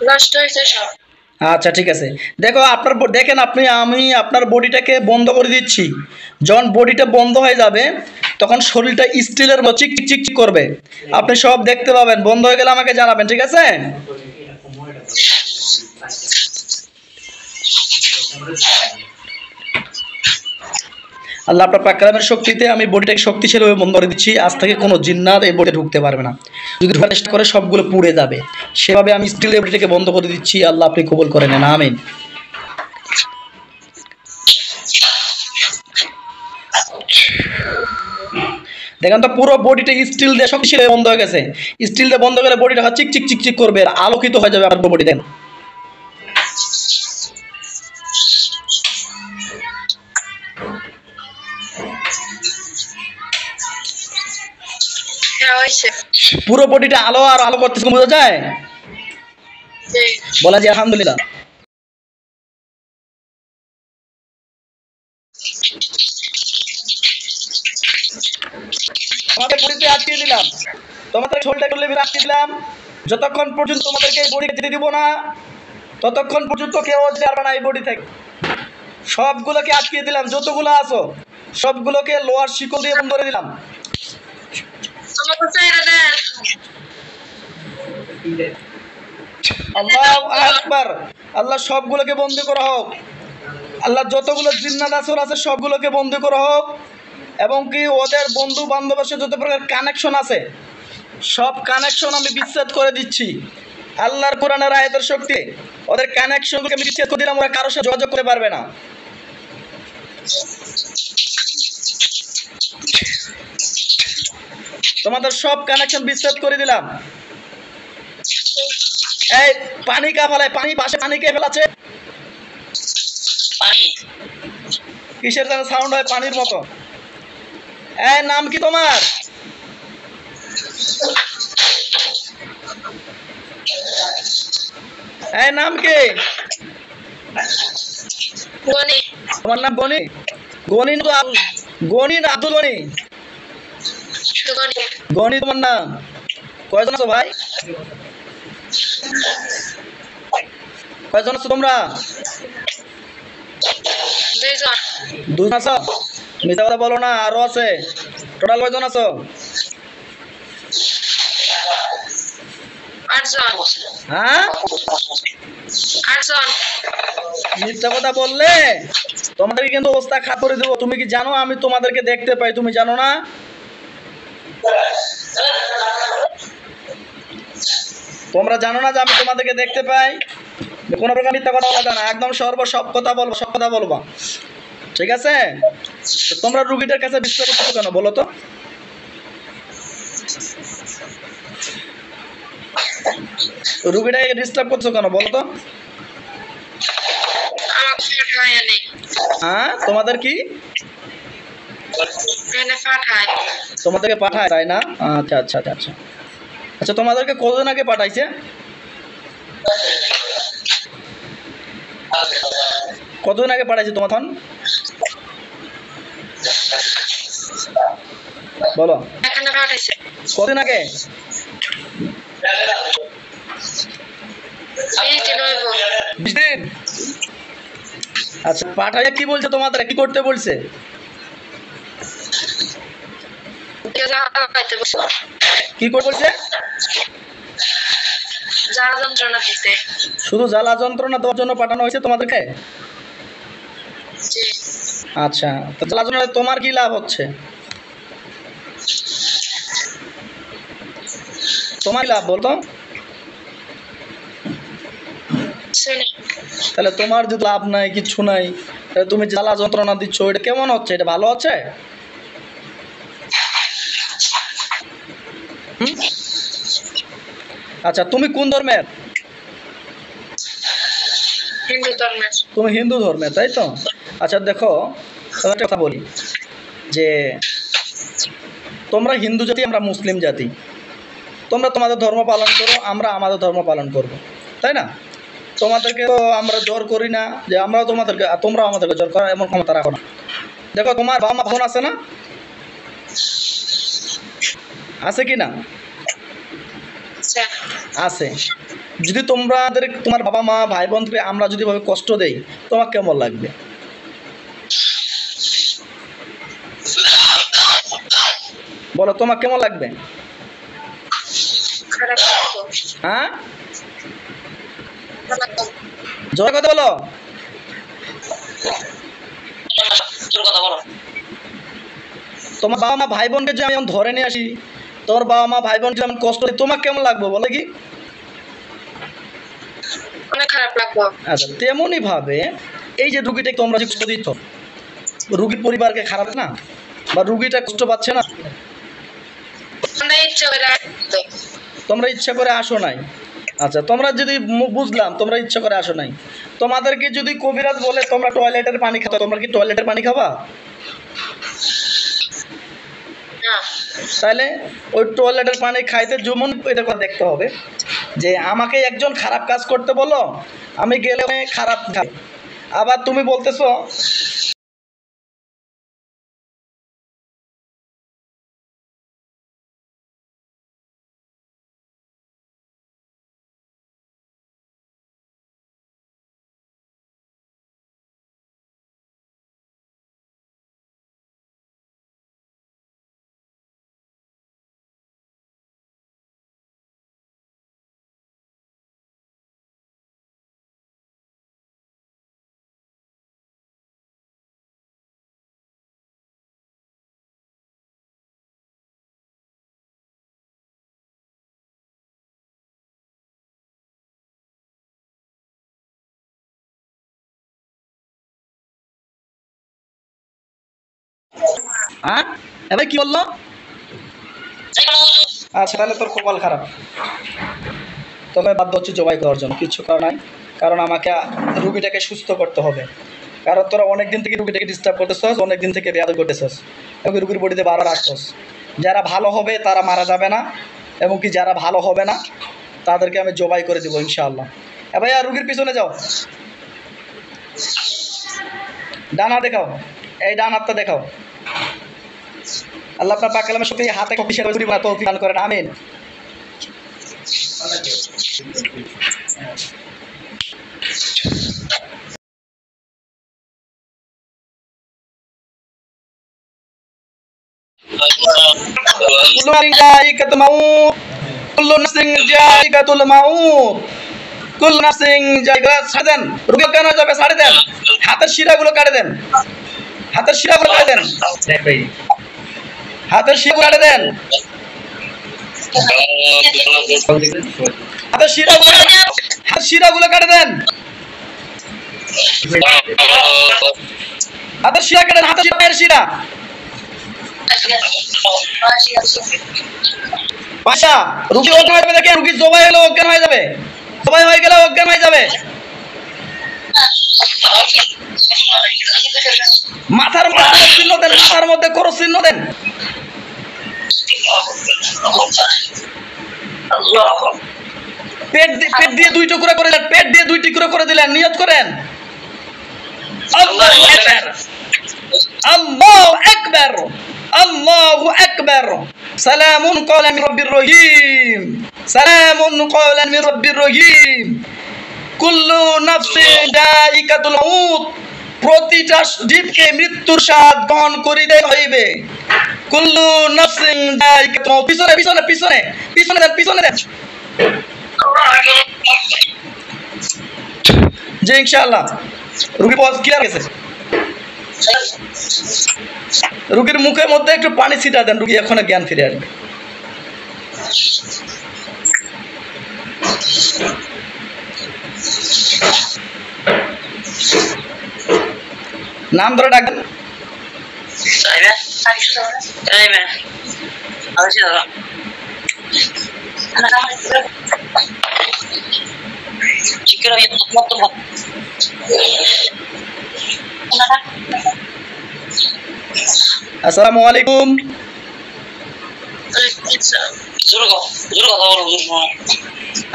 নষ্ট হয়েছে সব। আচ্ছা ঠিক আছে, দেখো আপনার দেখেন আমি আপনার বডিটাকে বন্ধ করে দিচ্ছি। যখন বডিটা বন্ধ হয়ে যাবে তখন শরীরটা স্টিলের মতো চিক চিক চিক করবে, আপনি সব দেখতে পাবেন। বন্ধ হয়ে গেলে আমাকে জানাবেন, ঠিক আছে? আল্লাহ আপনার পাক কালামের শক্তিতে আমি বডিটাকে শক্তিশালীভাবে বন্ধ করে দিচ্ছি। আজ থেকে কোনো জিন্নাত এই বডি ঢুকতে পারবে না, যদি ঢোকার চেষ্টা করে সবগুলো পুড়ে যাবে। সেভাবে আমি স্টিলের বডিটাকে বন্ধ করে দিচ্ছি। আল্লাহ আপনি কবুল করে নেন, আমিন। দেখেন তো পুরো বডিটা স্টিল দিয়ে শক্তিশালী বন্ধ হয়ে গেছে। স্টিল দিয়ে বন্ধ গেলে বডিটা চিক চিক চিক চিক করবে, আর আলোকিত হয়ে যাবে আপনার বডি। দেন পুরো বডিটা আলো আর আলো করতেছে, বোঝা যায়? বলা যায় আলহামদুলিল্লাহ। তোমাদের বডিতে আটকে দিলাম, তোমাদের শরীরটা করলে আটকে দিলাম। যতক্ষণ পর্যন্ত তোমাদেরকে এই বডি যেতে দিব না ততক্ষণ পর্যন্ত কেউ যেতে পারবে না এই বডি থেকে। সবগুলোকে আটকে দিলাম, যতগুলো আছো সবগুলোকে লোহার শিকল দিয়ে বন্ধ করে দিলাম। আল্লাহু আকবার। আল্লাহ সবগুলোকে বন্দি করা হোক। আল্লাহ যতগুলো জিন্নাত আসর আছে সবগুলোকে বন্দি করা হোক, এবং কি ওদের বন্ধু বান্ধবের সাথে যত প্রকার কানেকশন আছে সব কানেকশন আমি বিচ্ছেদ করে দিচ্ছি আল্লাহর কোরআনের আয়াতের শক্তি। ওদের কানেকশনগুলোকে আমি বিচ্ছেদ করে দিলাম, ওরা কারোর সাথে যোগাযোগ করতে পারবে না। তোমাদের সব কানেকশন বিচ্ছেদ করে দিলাম। এই পানি কা ফেলায়, পানি পাশে পানি কে ফেলাচ্ছে? কিসের যেন সাউন্ড হয় পানির মতো। এই নাম কি তোমার? এই নাম কি? তোমার নাম গনি? গনি তো গনি না আব্দুল গনি? গনি তোমার নাম। কয়জন আছো ভাই? কয়জন আছো তোমরা? দুজন আছো? মিথ্যা কথা বলো না, আরো আছে। টোটাল কয়জন আছো? হ্যাঁ, মিথ্যা কথা বললে তোমাদেরকে কিন্তু অবস্থা খারাপ করে দেবো। তুমি কি জানো আমি তোমাদেরকে দেখতে পাই? তুমি জানো না? তোমরা জানো না যে আমি তোমাদেরকে দেখতে পাই? কোনো প্রকার মিথ্যা কথা বলা যায় না, একদম সব কথা বলবো, সব কথা বলবো, ঠিক আছে? তো তোমরা রুগীটার কাছে বিশ্বাস করছো কেন বলো তো? রুগীটাকে ডিস্টার্ব করছো কেন বলো তো? হ্যাঁ, তোমাদের কি? তোমাদেরকে পাঠায় তাই না? আচ্ছা আচ্ছা আচ্ছা আচ্ছা। তোমাদেরকে কতদিন আগে পাঠাইছে? কতদিন আগে পাঠাইছে তোমার? বলো কতদিন আগে? আচ্ছা, পাঠাইয়া কি বলছে তোমাদের? কি করতে বলছে? কি করে বলছে? জ্বালা যন্ত্রণা দিতে। শুধু জ্বালা যন্ত্রণা দেওয়ার জন্য পাঠানো হয়েছে তোমাদেরকে? আচ্ছা, তো জ্বালা যন্ত্রণা তোমার কি লাভ হচ্ছে? তোমার লাভ বলতো? তাহলে তোমার যদি লাভ নাই, কিছু নাই, তাহলে তুমি জ্বালা যন্ত্রণা দিচ্ছ, এটা কেমন হচ্ছে? এটা ভালো হচ্ছে? আচ্ছা, তুমি কোন ধর্মের? হিন্দু ধর্মের। তুমি হিন্দু ধর্মের, তাই তো? আচ্ছা দেখো, একটা কথা বলি যে তোমরা হিন্দু জাতি, আমরা মুসলিম জাতি। তোমরা তোমাদের ধর্ম পালন করো, আমরা আমাদের ধর্ম পালন করব, তাই না? তোমাদেরকে তো আমরা জোর করি না যে আমরাও তোমাদেরকে, তোমরাও আমাদেরকে জোর করার এমন ক্ষমতা রাখো না। দেখো, তোমার বাবা মা বোন আছে না? আছে কি না? আছে। যদি তোমার বাবা মা ভাই বোনকে আমরা যদি ভাবে কষ্ট দেই, তোমার কেমন লাগবে? বলো, তোমার কেমন লাগবে? হ্যাঁ, জোরে কথা বলো। তোমার বাবা মা ভাই বোনকে যদি আমি ধরে নিয়ে আসি, তোমার বাবা মা ভাই বোনকে আমি কষ্ট দিই, তোমার কেমন লাগবে বলে কি? অনেক খারাপ লাগবে। আচ্ছা, তেমনই ভাবে এই যে রুগীটাকে তোমরা যে কষ্ট দিচ্ছ, রুগীর পরিবারকে খারাপ না, বা রুগীটা কষ্ট পাচ্ছে না, তোমরা ইচ্ছা করে আসো নাই। আচ্ছা, তোমরা যদি বুঝলাম তোমরা ইচ্ছা করে আসো নাই, তোমাদেরকে যদি কবিরাজ বলে তোমরা টয়লেটের পানি খাও, তোমরা কি টয়লেটের পানি খাবা? তাহলে ওই টয়লেটের পানি খাইতে যেমন এটা করে দেখতে হবে যে আমাকে একজন খারাপ কাজ করতে বলো, আমি গেলে খারাপ খাই। আবার তুমি বলতেছো হ্যাঁ, এবার কি বললো? আচ্ছা, তাহলে তোর কপাল খারাপ, তবে বাধ্য হচ্ছে জবাই করার জন্য, কিছু করার নাই। কারণ আমাকে রুগীটাকে সুস্থ করতে হবে। কারণ তোরা অনেক দিন থেকে রুগীটাকে ডিস্টার্ব করতেছস, অনেক দিন থেকে বেয়াদবি করতেছস, এবং রুগীর বডিতে বারবার আসছস। যারা ভালো হবে তারা মারা যাবে না, এবং কি যারা ভালো হবে না তাদেরকে আমি জবাই করে দেবো ইনশাআল্লাহ। এবার রুগীর পিছনে যাও, ডান হাত দেখাও, এই ডান হাতটা দেখাও। আল্লাহ আপনার পাক কালামের শক্তি হাতে কপিশের তৌফিক দান করেন, আমিন। হাতের শিরাগুলো কাটে দেন, হাতের শিরাগুলো কাটে দেন, হাতের শিরা কাটে দেন, হাতের শিরাগুলো কাটে দেন, হাতের শিরা কাটেন, হাতের পায়ের শিরা। আচ্ছা, রুগী অজ্ঞান হয়ে যাবে, দেখেন রুগী জবাই হলে অজ্ঞান হয়ে যাবে, জবাই হয়ে গেলে অজ্ঞান হয়ে যাবে। মাথার মধ্যে চিহ্ন দেন, মাথার মধ্যে করো চিহ্ন দেন। পেট দিয়ে দুই টুকরা করে দিলেন, পেট দিয়ে দুই টুকরা করে দিলেন, নিয়ত করেন আল্লাহু আকবার, আল্লাহু আকবার, আল্লাহু আকবার। সালামুন ক্বাওলান মির রাব্বির রহিম, সালামুন ক্বাওলান মির রাব্বির রহিম। কুল্লু নাফসিন যায়িকাতুল মাউত, প্রতিটা জীবকে মৃত্যুর স্বাদ গ্রহণ করিতে হইবে। কুল্লু নাফসিন যায়িকাতুল মাউত। পিছনে পিছনে পিছনে পিছনে দেন, পিছনে দেন। জি ইনশাআল্লাহ রুগী পজ ক্লিয়ার গেছে। রুগীর মুখের মধ্যে একটু পানি ছিটা দেন, রুগী এখন জ্ঞান ফিরে আসবে। নাম ধরে ডাকবেন। আসসালামু আলাইকুম।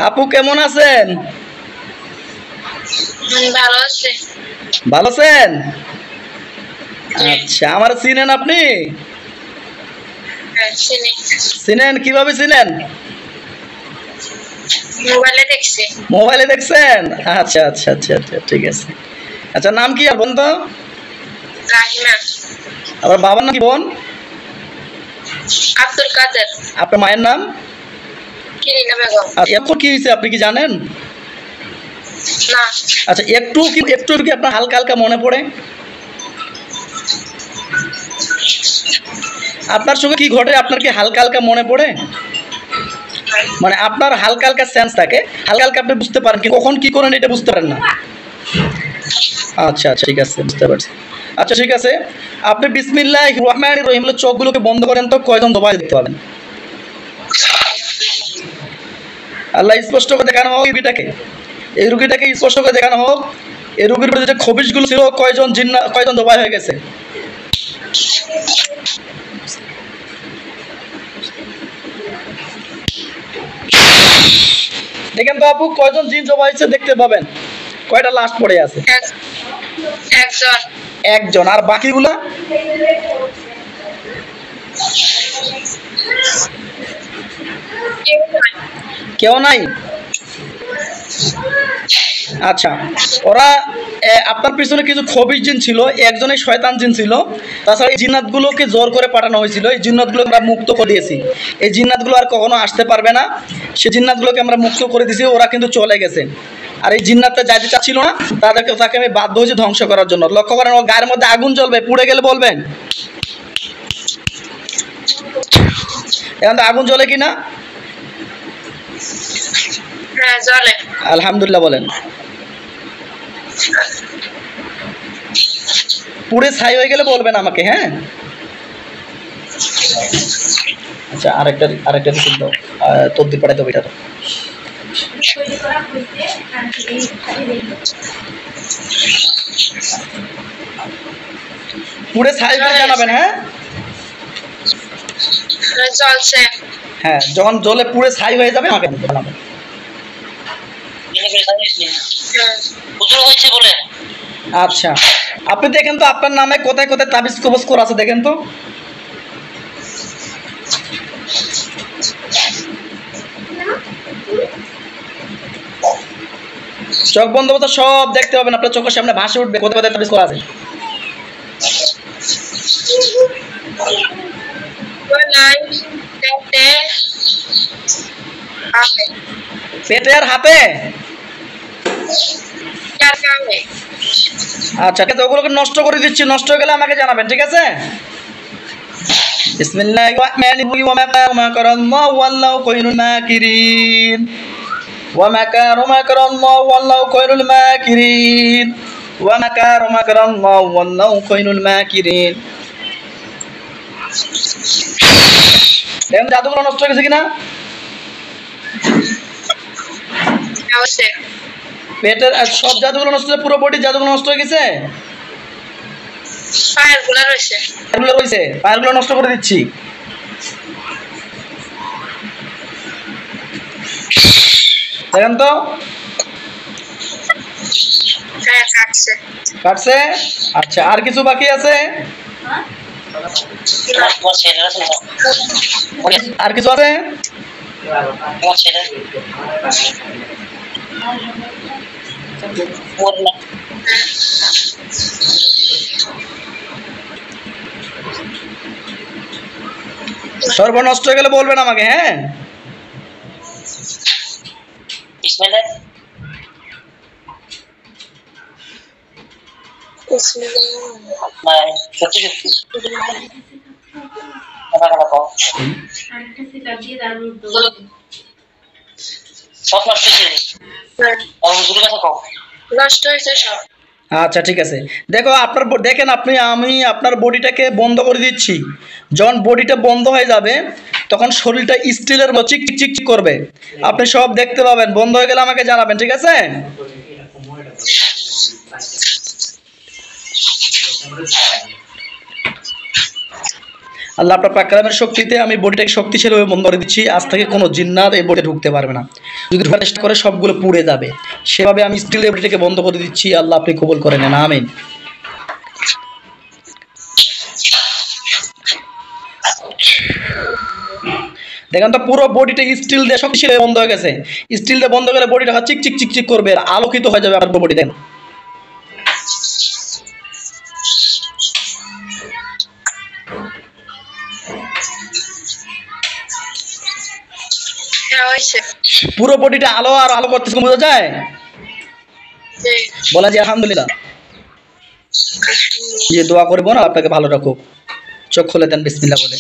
আপু কেমন আছেন? ভালো আছে। ভালো আছেন? আচ্ছা, আমার চিনেন আপনি? চিনি। চিনেন, কিভাবে চিনেন? মোবাইলে দেখছি। মোবাইলে দেখছেন? আচ্ছা আচ্ছা আচ্ছা আচ্ছা, ঠিক আছে। আচ্ছা, নাম কি আর বোন তো? রাহিমা। আবার বাবার নাম কি বোন? আব্দুল কাদের। আপনার মায়ের নাম? কিরিনা বেগম। আচ্ছা, এখন কি হয়েছে আপনি কি জানেন? না। আচ্ছা, একটু কি আপনার হালকা হালকা মনে পড়ে? আপনার সঙ্গে কি ঘটে আপনার কি হালকা হালকা মনে পড়ে? মানে আপনার হালকা হালকা সেন্স থাকে, হালকা হালকা আপনি বুঝতে পারেন, কিন্তু কখন কি করেন এটা বুঝতে পারেন না। আচ্ছা আচ্ছা, ঠিক আছে, বুঝতে পারছি। আচ্ছা, ঠিক আছে, আপনি বিসমিল্লাহির রহমানির রহিম বলে চোখগুলোকে বন্ধ করেন তো, কয়জন দোয়া দেখতে পাবেন? আল্লাহ স্পষ্ট করে দেখানো হোক এই রুগীটাকে স্পষ্ট করে দেখানো হোক। এই রুগীর যে খবিশগুলো ছিল কয়জন দোয়া হয়ে গেছে? দেখেন তো আপু, কয়জন জিন জবা হয়েছে দেখতে পাবেন, কয়টা লাস্ট পড়ে আছে? একজন। একজন। আর বাকিগুলা? কেউ নাই। আচ্ছা, ওরা আপনার পিছনে কিছু খবিশ জিন ছিল, একজনের শয়তান জিন ছিল, তাছাড়া এই জিন্নাতগুলোকে জোর করে পাঠানো হয়েছিল। এই জিন্নাতগুলো আমরা মুক্ত করে দিয়েছি। এই জিন্নাতগুলো আর কখনো আসতে পারবে না। সেই জিন্নাতগুলোকে আমরা মুক্ত করে দিয়েছি, ওরা কিন্তু চলে গেছে। আর এই জিন্নাতটা যাইতে চাচ্ছিল না, তাকে আমি বাধ্য হয়েছি ধ্বংস করার জন্য। লক্ষ্য করেন, ওর গায়ের মধ্যে আগুন জ্বলবে, পুড়ে গেলে বলবেন। এখন তো আগুন জ্বলে কিনা? জ্বলে। আলহামদুলিল্লাহ বলেন। পুড়ে ছাই হয়ে গেলে বলবেন আমাকে, হ্যাঁ? আচ্ছা, আরেকটা রিসিভ দাও, তদবির পাঠাতে হবে। এটা তো পুড়ে ছাই হয়ে জানাবেন, হ্যাঁ? জ্বলছে। হ্যাঁ, যখন জ্বলে পুড়ে ছাই হয়ে যাবে আমাকে জানাবেন। আচ্ছা, আপনি দেখেন তো আপনার নামে কোথায় কোথায় তাবিজ কবজ করা আছে, দেখেন তো। চোখ বন্ধ করতে সব দেখতে পাবেন, আপনার চোখের সামনে ভাসে উঠবে কোথায় কোথায় তাবিজ করা আছে। পেটে আর হাতে? আচ্ছা, ঠিক আছে, ওগুলোকে নষ্ট করে দিচ্ছি, নষ্ট হয়ে গেলে আমাকে জানাবেন, ঠিক আছে? বিসমিল্লাহির রহমানির রহিম। ওয়া মাকারাল্লাহু ওয়াল্লাহু খায়রুল মাকিরিন। ওয়া মাকারাল্লাহু ওয়াল্লাহু খায়রুল মাকিরিন। ওয়া মাকারাল্লাহু ওয়াল্লাহু খায়রুল মাকিরিন। দেখেন জাদুগুলো নষ্ট হয়ে গেছে কিনা? পেটের সব জাদুগুলো নষ্ট হয়ে, পুরো বডি জাদুগুলো নষ্ট হয়ে গেছে? পায়েরগুলো রয়েছে, পায়েরগুলো নষ্ট করে দিচ্ছি। দেখেন তো, কাটছে। আচ্ছা, আর কিছু বাকি আছে? আর কিছু আছে? সর্বনষ্ট হয়ে গেলে বলবেন আমাকে, হ্যাঁ? আচ্ছা, ঠিক আছে, দেখো আমি আপনার বডিটাকে বন্ধ করে দিচ্ছি। যখন বডিটা বন্ধ হয়ে যাবে তখন শরীরটা স্টিলের মতো চিক চিক চিক করবে, আপনি সব দেখতে পাবেন। বন্ধ হয়ে গেলে আমাকে জানাবেন, ঠিক আছে? আল্লাহ আপনার পাক কালামের শক্তিতে আমি বডিটাকে শক্তিশালীভাবে বন্ধ করে দিচ্ছি। আজ থেকে কোনো জিন্নাত এই বডিতে ঢুকতে পারবে না। যদি ঢোকার চেষ্টা করে সবগুলো পুড়ে যাবে। সেভাবে আমি স্টিলের বডিটাকে বন্ধ করে দিচ্ছি। আল্লাহ আপনি কবুল করে নেন, আমিন। দেখেন তো পুরো বডিটা স্টিল দিয়ে শক্তিশালী বন্ধ হয়ে গেছে। স্টিল দিয়ে বন্ধ গেলে বডিটা চিক চিক চিক চিক করবে, আর আলোকিত হয়ে যাবে আপনার বডি। দেখেন হ্যাঁ হয়েছে। পুরো বডিটা আলো আর আলো করতেছে, বোঝা যায়? জি। বলা যায় আলহামদুলিল্লাহ। যে দোয়া করবো না আপনাকে ভালো রাখুক। চোখ খুলে দেন বিসমিল্লাহ বলে।